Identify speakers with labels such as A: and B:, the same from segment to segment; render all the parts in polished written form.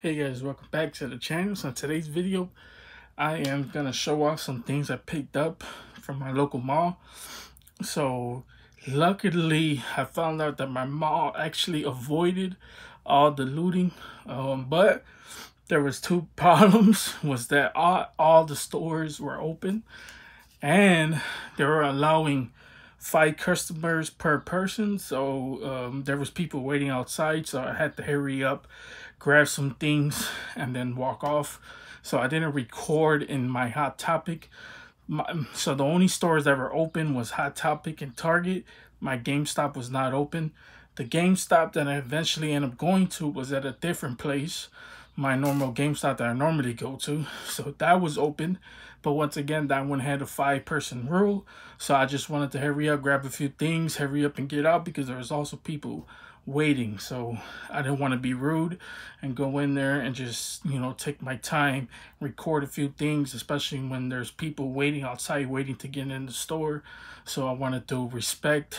A: Hey guys, welcome back to the channel. So in today's video, I am gonna show off some things I picked up from my local mall. So luckily, I found out that my mall actually avoided all the looting, but there was two problems. Was that all the stores were open and they were allowing 5 customers per person, so there was people waiting outside, so I had to hurry up, grab some things, and then walk off. So I didn't record in my Hot Topic. So the only stores that were open was Hot Topic and Target. My GameStop was not open. The GameStop that I eventually ended up going to was at a different place, my normal GameStop that I normally go to. So that was open. But once again, that one had a 5-person rule. So I just wanted to hurry up, grab a few things, hurry up and get out because there was also people waiting. So I didn't want to be rude and go in there and just, take my time, record a few things, especially when there's people waiting outside, waiting to get in the store. So I wanted to respect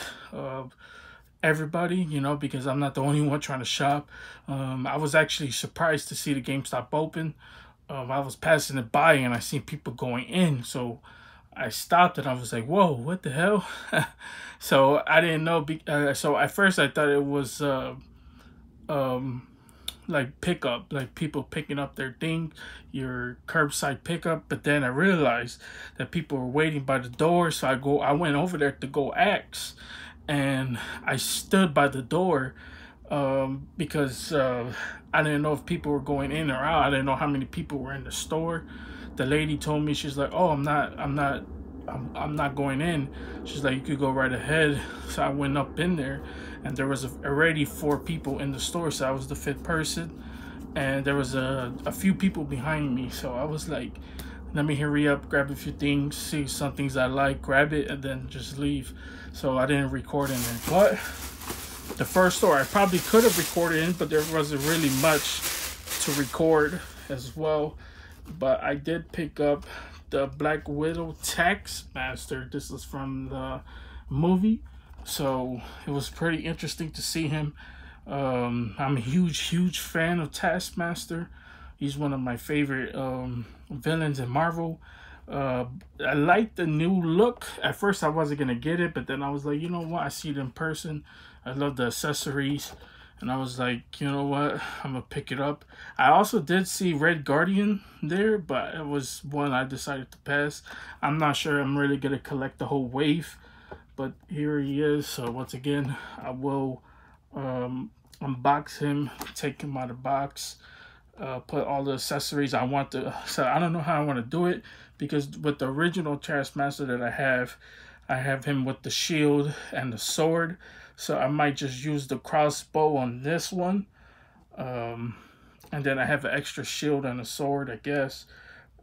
A: everybody, because I'm not the only one trying to shop. I was actually surprised to see the GameStop open. I was passing it by and I seen people going in, so I stopped and I was like, whoa, what the hell? So I didn't know. So at first I thought it was like pickup, like people picking up their thing, your curbside pickup. But then I realized that people were waiting by the door, so I went over there to go ask, and I stood by the door because I didn't know if people were going in or out. I didn't know how many people were in the store. The lady told me, she's like, oh, I'm not going in. She's like, you could go right ahead. So I went up in there, and there was already 4 people in the store, so I was the 5th person, and there was a few people behind me. So I was like, let me hurry up, grab a few things, see some things I like, grab it, and then just leave. So I didn't record in there. But the first store I probably could have recorded in, but there wasn't really much to record as well. But I did pick up the Black Widow Taskmaster. This is from the movie, so it was pretty interesting to see him. I'm a huge fan of Taskmaster. He's one of my favorite villains in Marvel. I like the new look. At first I wasn't gonna get it, but then I was like, you know what, I see it in person. I love the accessories, and I was like, you know what, I'm gonna pick it up. I also did see Red Guardian there, but it was one I decided to pass. I'm not sure I'm really gonna collect the whole wave, but here he is. So once again, I will unbox him, take him out of the box, put all the accessories I want to. So I don't know how I want to do it, because with the original Taskmaster that I have him with the shield and the sword. So I might just use the crossbow on this one, and then I have an extra shield and a sword, I guess.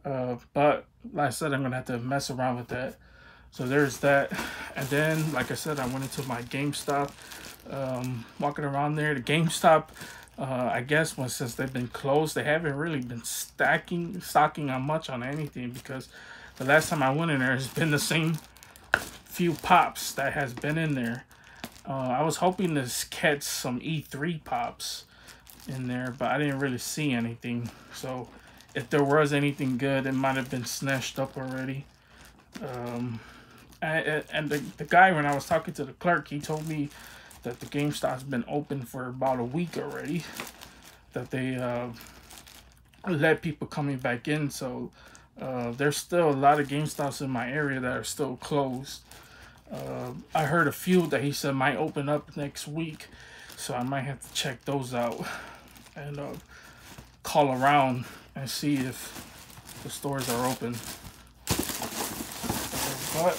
A: But like I said, I'm gonna have to mess around with that. So there's that. And then, like I said, I went into my GameStop, walking around there. The GameStop, I guess since they've been closed, they haven't really been stocking on much on anything, because the last time I went in there, it's been the same few pops that has been in there. I was hoping to catch some E3 pops in there, but I didn't really see anything. So if there was anything good, it might have been snatched up already. And the guy, when I was talking to the clerk, he told me that the GameStop's been open for about a week already, that they let people coming back in. So there's still a lot of GameStops in my area that are still closed. I heard a few that he said might open up next week, so I might have to check those out and call around and see if the stores are open. But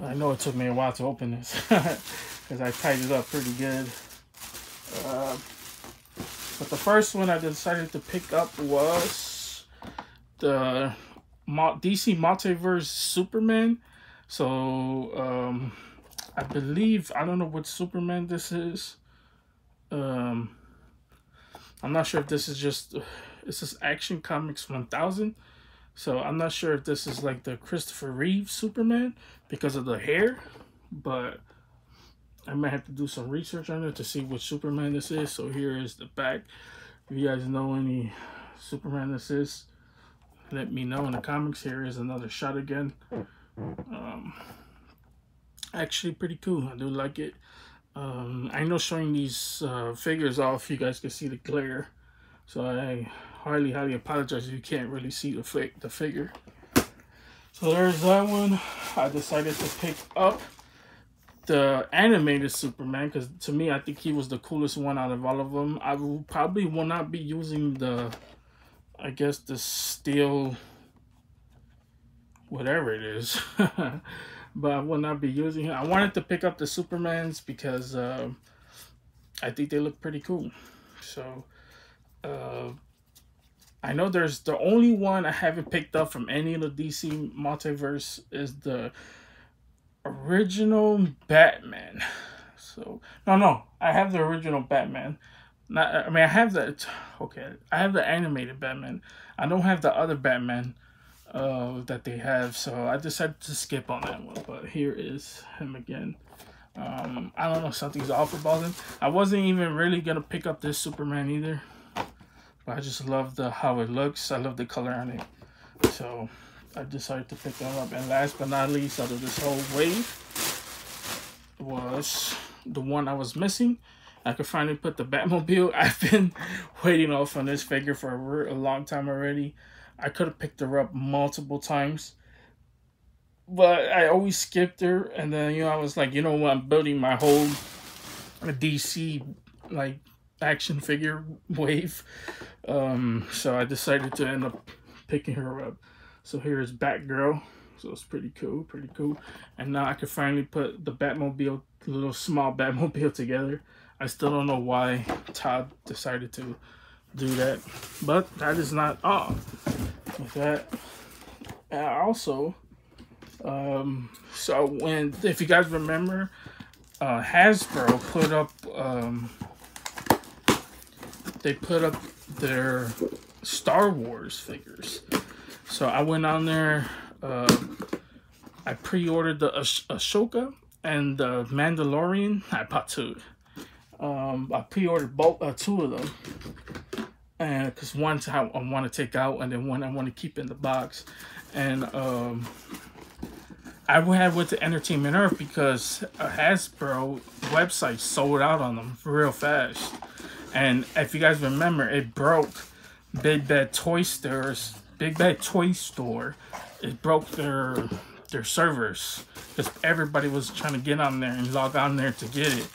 A: I know it took me a while to open this because I tied it up pretty good. But the first one I decided to pick up was the DC Multiverse Superman. So I believe, I don't know what Superman this is. I'm not sure if this is just, this is Action Comics 1000. So I'm not sure if this is like the Christopher Reeve Superman because of the hair, but I might have to do some research on it to see which Superman this is. So here is the back. If you guys know any Superman this is, let me know in the comments. Here is another shot again. Actually pretty cool. I do like it. I know showing these figures off, you guys can see the glare, so I highly apologize if you can't really see the figure. So there's that one. I decided to pick up the animated Superman because to me, I think he was the coolest one out of all of them. I will probably not be using the, I guess, the steel, whatever it is. But I will not be using it. I wanted to pick up the Supermans because I think they look pretty cool. So I know there's the only one I haven't picked up from any of the DC multiverse is the original Batman. So no, I have the original Batman. I have the I have the animated Batman. I don't have the other Batman that they have, so I decided to skip on that one. But here is him again. I don't know, something's off about him. I wasn't even really gonna pick up this Superman either, but I just love how it looks. I love the color on it, so I decided to pick them up. And last but not least, out of this whole wave, was the one I was missing. I could finally put the Batmobile. I've been waiting off on this figure for a long time already. I could have picked her up multiple times, but I always skipped her. And then, I was like, you know what? I'm building my whole DC like action figure wave. So I decided to end up picking her up. So here's Batgirl. So it's pretty cool. And now I can finally put the Batmobile, the little small Batmobile together. I still don't know why Todd decided to do that, but that is not all. With that, and also, so if you guys remember, Hasbro put up, they put up their Star Wars figures. So I went on there, I pre-ordered the Ashoka and the Mandalorian. I bought two. I pre-ordered both, two of them. And because one I want to take out, and then one I want to keep in the box. And I went to Entertainment Earth because a Hasbro website sold out on them real fast. And if you guys remember, it broke Big Bad Toy Store. It broke their servers because everybody was trying to get on there and log on there to get it.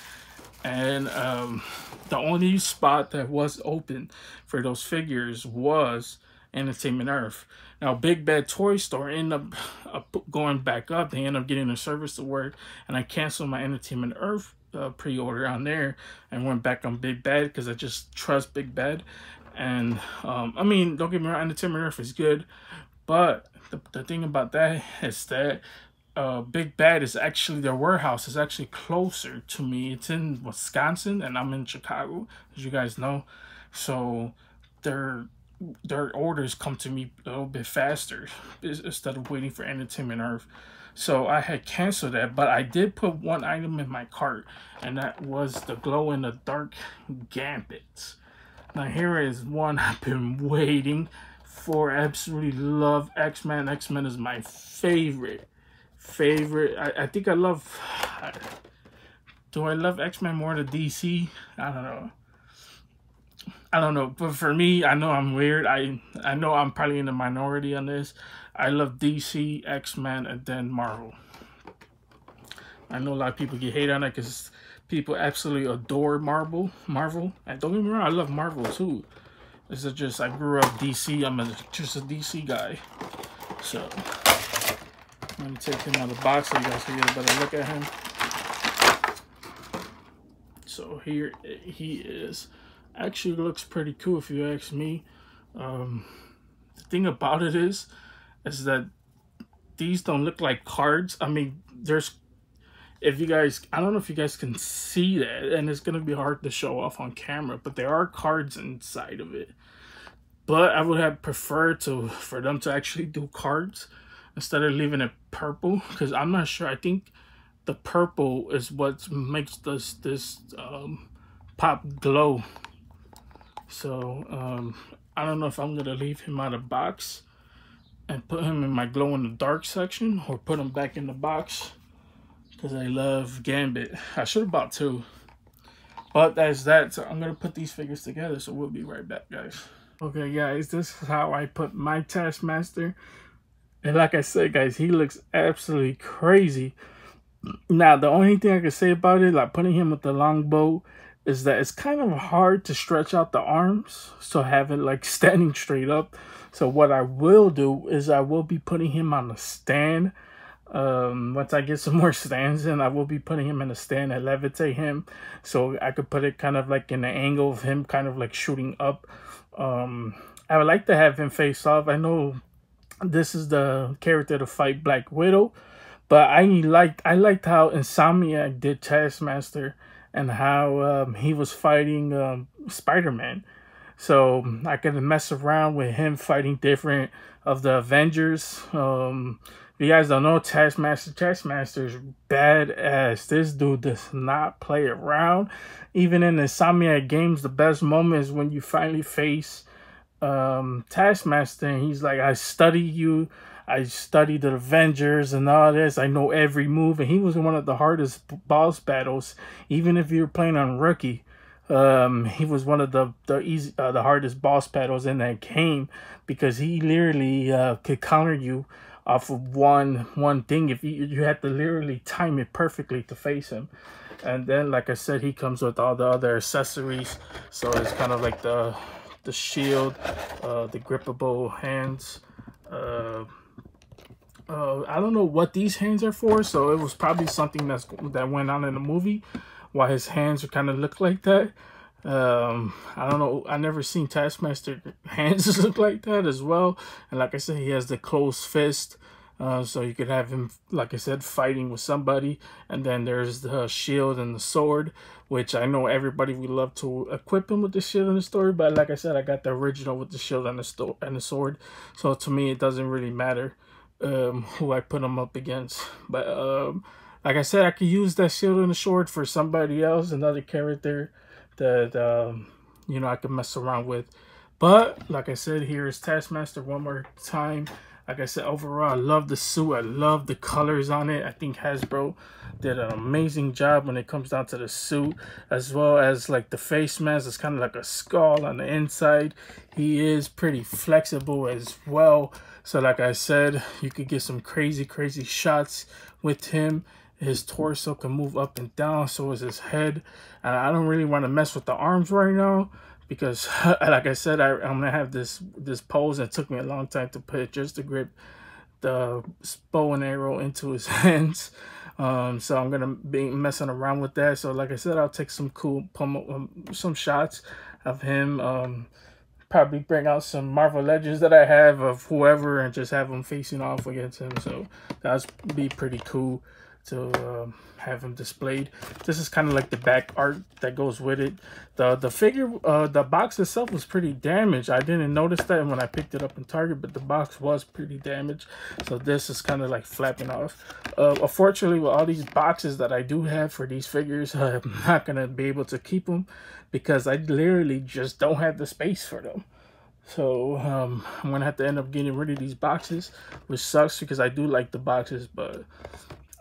A: And the only spot that was open for those figures was Entertainment Earth. Now, Big Bad Toy Store ended up going back up. They ended up getting their service to work, and I canceled my Entertainment Earth pre-order on there and went back on Big Bad because I just trust Big Bad. And I mean, don't get me wrong, Entertainment Earth is good, but the thing about that is that Big Bad is actually, their warehouse is actually closer to me. It's in Wisconsin and I'm in Chicago, as you guys know. So their orders come to me a little bit faster instead of waiting for Entertainment Earth. So I had canceled that, but I did put one item in my cart, and that was the glow-in-the-dark Gambit. Now here is one I've been waiting for. I absolutely love X-Men. X-Men is my favorite. I think I love, do I love X-Men more than DC? I don't know, but for me, I know I'm weird. I know I'm probably in the minority on this. I love DC, X-Men, and then Marvel. I know a lot of people get hate on it because people absolutely adore Marvel. And don't get me wrong, I love Marvel too. This is just, I grew up DC. I'm just a DC guy. So I'm going to take him out of the box so you guys can get a better look at him. So here he is. Actually looks pretty cool if you ask me. The thing about it is that these don't look like cards. I mean, there's, if you guys, I don't know if you guys can see that, and it's going to be hard to show off on camera, but there are cards inside of it. But I would have preferred for them to actually do cards instead of leaving it purple, because I'm not sure. I think the purple is what makes this pop glow. So I don't know if I'm gonna leave him out of box and put him in my glow in the dark section, or put him back in the box, because I love Gambit. I should have bought two, but that's that. So I'm gonna put these figures together, so we'll be right back, guys. Okay, guys, this is how I put my Taskmaster. And like I said, guys, he looks absolutely crazy. Now, the only thing I can say about it, like putting him with the longbow, is that it's kind of hard to stretch out the arms, so have it like standing straight up. So what I will do is I will be putting him on a stand. Once I get some more stands in, I will be putting him in a stand and levitate him, so I could put it kind of like in the angle of him kind of like shooting up. I would like to have him face off. I know this is the character to fight Black Widow, but I liked how Insomniac did Taskmaster, and how he was fighting Spider-Man. So I could mess around with him fighting different of the Avengers. If you guys don't know, Taskmaster is badass. This dude does not play around. Even in Insomniac games, the best moment is when you finally face Taskmaster, and he's like, I study you, I studied the Avengers and all this, I know every move. And he was one of the hardest boss battles. Even if you were playing on rookie, he was one of the hardest boss battles in that game, because he literally could counter you off of one thing. If you had to literally time it perfectly to face him. And then, like I said, he comes with all the other accessories. So it's kind of like the shield, the grippable hands. I don't know what these hands are for, so it was probably something that went on in the movie, why his hands kind of look like that. I don't know. I never seen Taskmaster hands look like that as well. And like I said, he has the closed fist, so you could have him, like I said, fighting with somebody. And then there's the shield and the sword, which I know everybody would love to equip him with the shield and the sword, but like I said, I got the original with the shield and the sword. So to me, it doesn't really matter who I put him up against. But like I said, I could use that shield and the sword for somebody else, another character that you know, I could mess around with. But like I said, here is Taskmaster one more time. Like I said, overall, I love the suit. I love the colors on it. I think Hasbro did an amazing job when it comes down to the suit, as well as like the face mask. It's kind of like a skull on the inside. He is pretty flexible as well. So like I said, you could get some crazy shots with him. His torso can move up and down, so is his head. And I don't really want to mess with the arms right now, because like I said, I'm gonna have this pose, and it took me a long time to put it just to grip the bow and arrow into his hands. So I'm gonna be messing around with that. So like I said, I'll take some cool some shots of him. Probably bring out some Marvel Legends that I have of whoever, and just have them facing off against him. So that'd be pretty cool to have him displayed. This is kind of like the back art that goes with it. The figure, the box itself was pretty damaged. I didn't notice that when I picked it up in Target, but the box was pretty damaged. So this is kind of like flapping off. Unfortunately, with all these boxes that I do have for these figures, I'm not gonna be able to keep them, because I literally just don't have the space for them. So I'm gonna have to end up getting rid of these boxes, which sucks, because I do like the boxes, but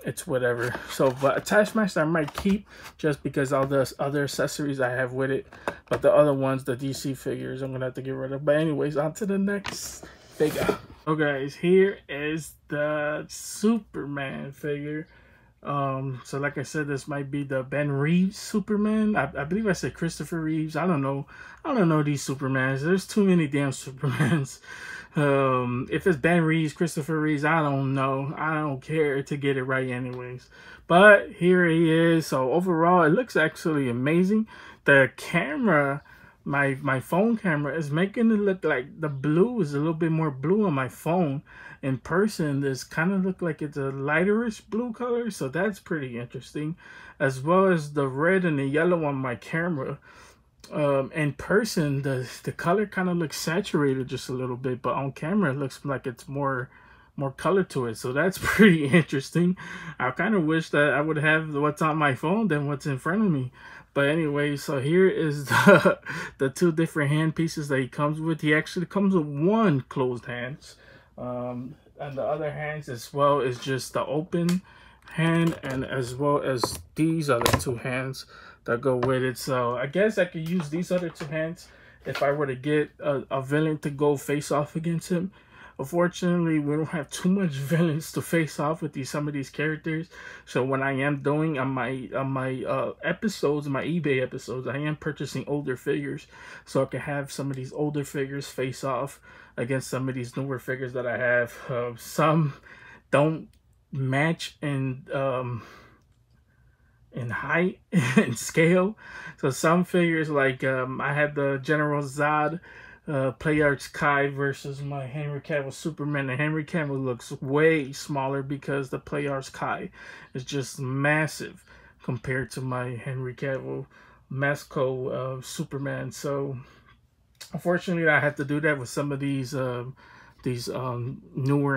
A: it's whatever. So, but Taskmaster I might keep, just because all the other accessories I have with it. But the other ones, the DC figures, I'm gonna have to get rid of. But anyways, on to the next figure. Okay, guys, here is the Superman figure. So like I said, this might be the Ben Reeves Superman. I believe I said Christopher Reeves. I don't know these Supermans. There's too many damn Supermans. If it's Ben Reeves, Christopher Reeves, I don't know. I don't care to get it right anyways. But here he is. So overall, it looks actually amazing. The camera, my phone camera, is making it look like the blue is a little bit more blue on my phone. In person, this kind of look like it's a lighterish blue color, so that's pretty interesting, as well as the red and the yellow on my camera. In person, the color kind of looks saturated just a little bit, but on camera it looks like it's more color to it, so that's pretty interesting. I kind of wish that I would have what's on my phone than what's in front of me, But anyway, so here is the two different hand pieces that he comes with. He actually comes with one closed hands, and the other hands as well is just the open hand, and as well as these other two hands that go with it. So I guess I could use these other two hands if I were to get a villain to go face off against him. Unfortunately, we don't have too much villains to face off with some of these characters. So when I am doing on my episodes, my eBay episodes, I am purchasing older figures so I can have some of these older figures face off against some of these newer figures that I have. Some don't match in height and scale. So some figures, like I had the General Zod Playarts Kai versus my Henry Cavill Superman. The Henry Cavill looks way smaller because the Playarts Kai is just massive compared to my Henry Cavill Masco Superman. So unfortunately, I had to do that with some of these newer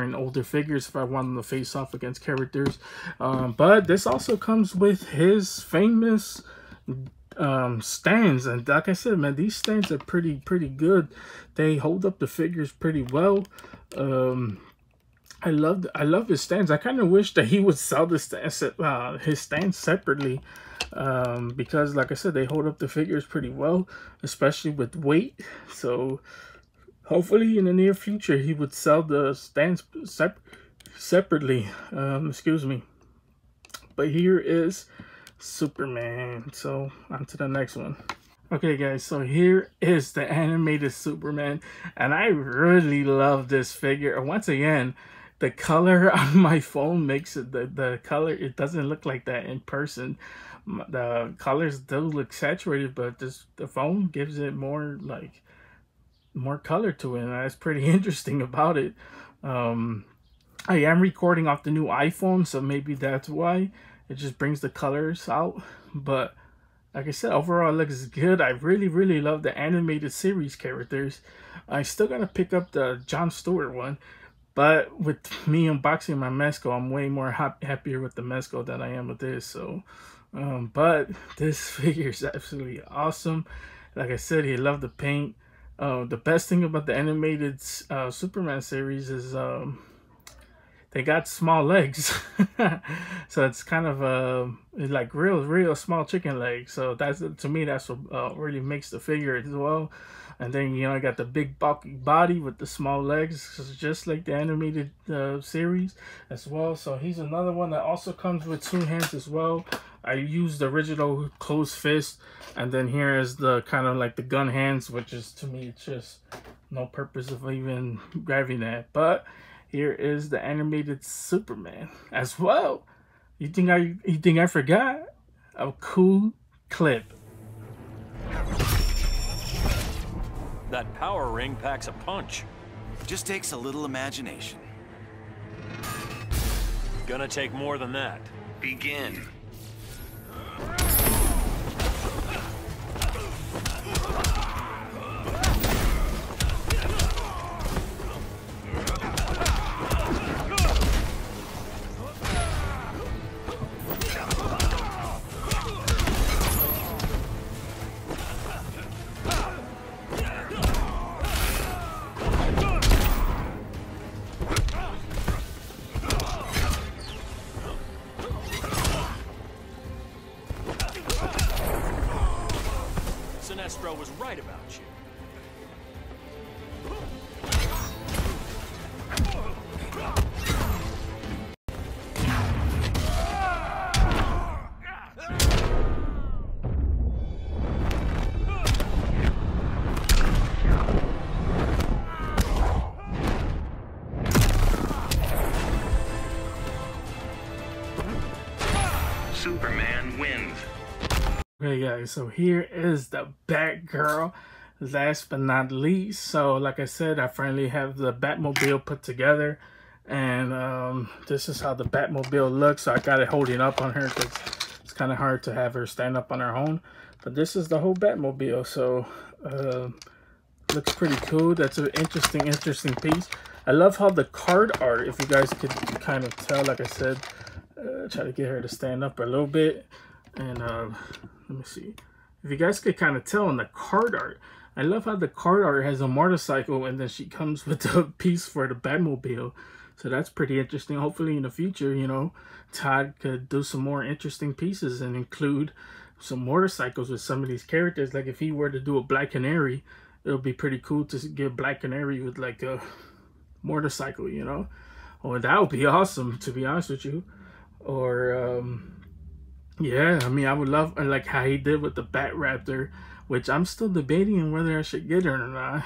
A: and older figures if I want them to face off against characters. But this also comes with his famous stands, and like I said, man, these stands are pretty good. They hold up the figures pretty well. I love his stands. I kind of wish that he would sell the stands, his stands separately, because like I said, they hold up the figures pretty well, especially with weight. So hopefully in the near future he would sell the stands separately. Excuse me. But here is Superman. So on to the next one. Okay guys, so here is the animated Superman, and I really love this figure. Once again, the color on my phone makes it, the color, it doesn't look like that in person. The colors do look saturated, but the phone gives it more color to it, and that's pretty interesting about it. I am recording off the new iPhone, so maybe that's why it just brings the colors out. But like I said, overall it looks good. I really love the animated series characters. I still gotta pick up the Jon Stewart one, but with me unboxing my Mezco, I'm way more happier with the Mezco than I am with this. So but this figure is absolutely awesome. Like I said, he loved the paint. The best thing about the animated Superman series is they got small legs. So it's kind of like real small chicken legs. So that's, to me, that's what really makes the figure as well. And then, you know, I got the big bulky body with the small legs, just like the animated series as well. So he's another one that also comes with two hands as well. I used the original closed fist, and then here is the kind of like the gun hands, which is, to me, it's just no purpose of even grabbing that. But here is the animated Superman as well. You think I forgot? A cool clip.
B: That power ring packs a punch.
C: Just takes a little imagination.
B: Gonna take more than that.
C: Begin.
B: Sinestro was right about you.
C: Superman wins.
A: Okay guys, so here is the Batgirl, last but not least. So like I said, I finally have the Batmobile put together, and this is how the Batmobile looks. So I got it holding up on her because it's kind of hard to have her stand up on her own, but this is the whole Batmobile. So looks pretty cool. That's an interesting piece. I love how the card art, if you guys could kind of tell, like I said, try to get her to stand up a little bit. And let me see. if you guys could kind of tell in the card art, I love how the card art has a motorcycle and then she comes with a piece for the Batmobile. So that's pretty interesting. Hopefully in the future, you know, Todd could do some more interesting pieces and include some motorcycles with some of these characters. Like if he were to do a Black Canary, it would be pretty cool to get Black Canary with like a motorcycle, you know. Or that would be awesome, to be honest with you. Or yeah, I mean, I would love like how he did with the Bat Raptor, which I'm still debating on whether I should get it or not.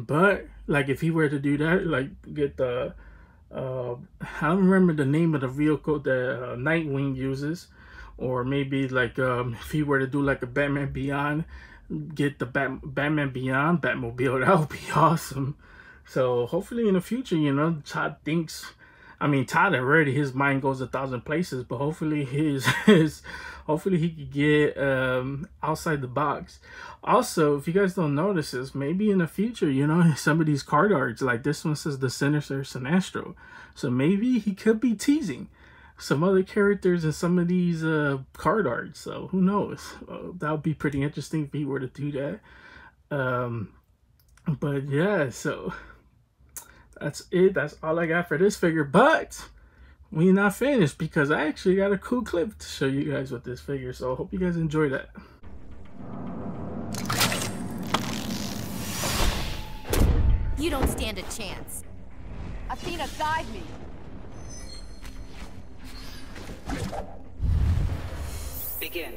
A: But like if he were to do that, like get the I don't remember the name of the vehicle that Nightwing uses, or maybe like if he were to do like a Batman Beyond, get the Batman Beyond Batmobile, that would be awesome. So hopefully in the future, you know, Todd thinks, I mean, Todd already, his mind goes 1,000 places, but hopefully hopefully he could get outside the box. Also, if you guys don't notice this, maybe in the future, you know, some of these card arts, like this one says the Sinister Sinestro, so maybe he could be teasing some other characters in some of these card arts. So who knows? That would be pretty interesting if he were to do that. But yeah, so that's it. That's all I got for this figure. But we're not finished because I actually got a cool clip to show you guys with this figure. So I hope you guys enjoy that.
D: You don't stand a chance.
E: Athena, guide me.
F: Begin.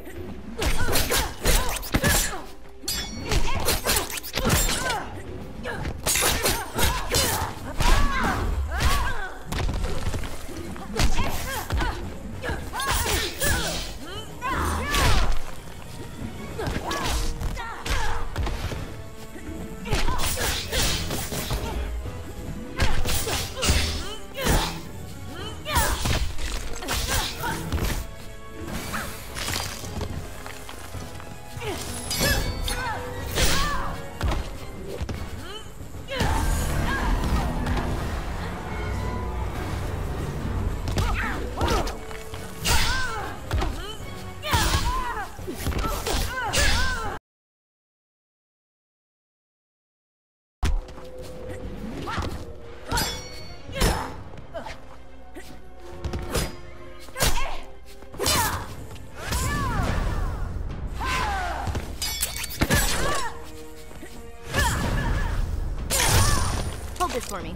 D: Hold this for me.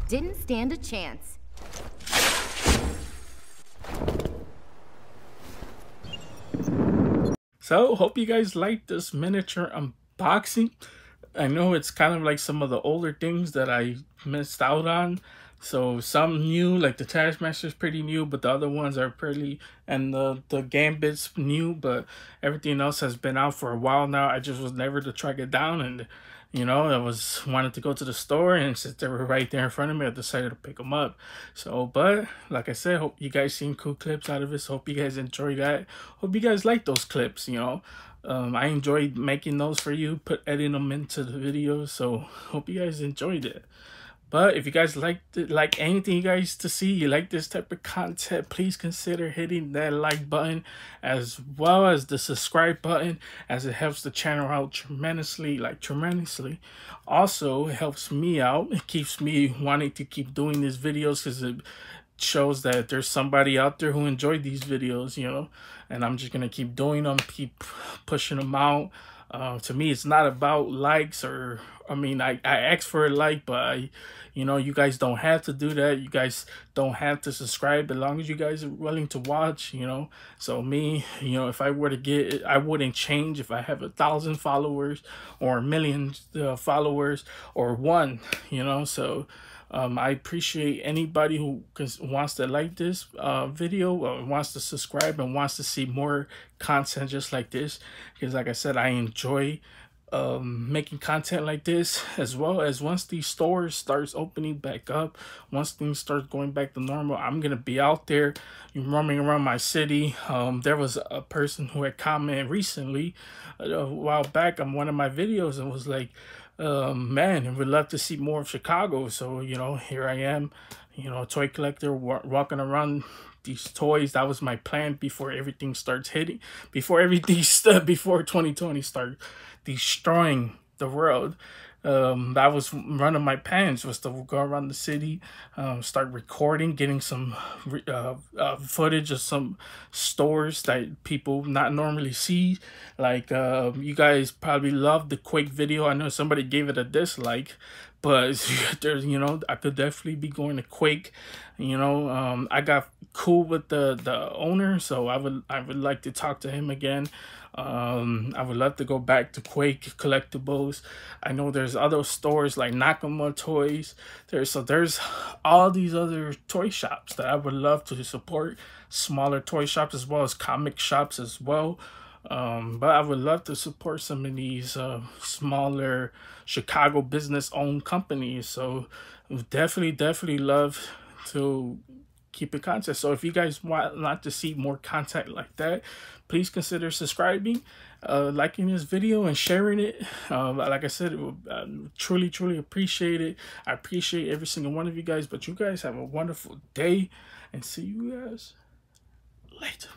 D: Didn't stand a chance.
A: So hope you guys like this miniature unboxing. I know it's kind of like some of the older things that I missed out on. So some new, like the Taskmaster is pretty new, but the other ones are pretty, and the Gambit's new, but everything else has been out for a while now. I just was never to track it down, and you know, I wanted to go to the store, and since they were right there in front of me, I decided to pick them up. So, but like I said, hope you guys seen cool clips out of it. So hope you guys enjoy that. Hope you guys like those clips, you know. I enjoyed making those for you, editing them into the videos. So hope you guys enjoyed it. But if you guys like anything you guys to see, you like this type of content, please consider hitting that like button as well as the subscribe button, as it helps the channel out tremendously, tremendously. Also, it helps me out. It keeps me wanting to keep doing these videos because it shows that there's somebody out there who enjoyed these videos, you know, and I'm just going to keep doing them, keep pushing them out. To me, it's not about likes, or I mean, I ask for a like, but you know, you guys don't have to do that. You guys don't have to subscribe as long as you guys are willing to watch, you know. So me, you know, if I were to get it, I wouldn't change if I have 1,000 followers or 1 million followers or 1, you know. So I appreciate anybody who wants to like this video, or wants to subscribe and wants to see more content just like this, because like I said, I enjoy making content like this, as well as once these stores starts opening back up, once things start going back to normal, I'm gonna be out there roaming around my city. There was a person who had commented recently a while back on one of my videos and was like, man, I would love to see more of Chicago. So, you know, here I am, you know, a toy collector walking around these toys. That was my plan before everything starts hitting, before 2020 started destroying the world. That was one of my plans, was to go around the city, start recording, getting some footage of some stores that people not normally see. Like, you guys probably loved the Quake video. I know somebody gave it a dislike, but there's, you know, I could definitely be going to Quake. You know, I got cool with the owner, so I would like to talk to him again. I would love to go back to Quake collectibles. I know there's other stores like Nakama Toys. There's all these other toy shops that I would love to support. Smaller toy shops as well as comic shops as well. But I would love to support some of these smaller Chicago business owned companies. So definitely love to keep in contact. So if you guys want to see more content like that, please consider subscribing, liking this video, and sharing it. Like I said, truly appreciate it. I appreciate every single one of you guys. But you guys have a wonderful day, and see you guys later.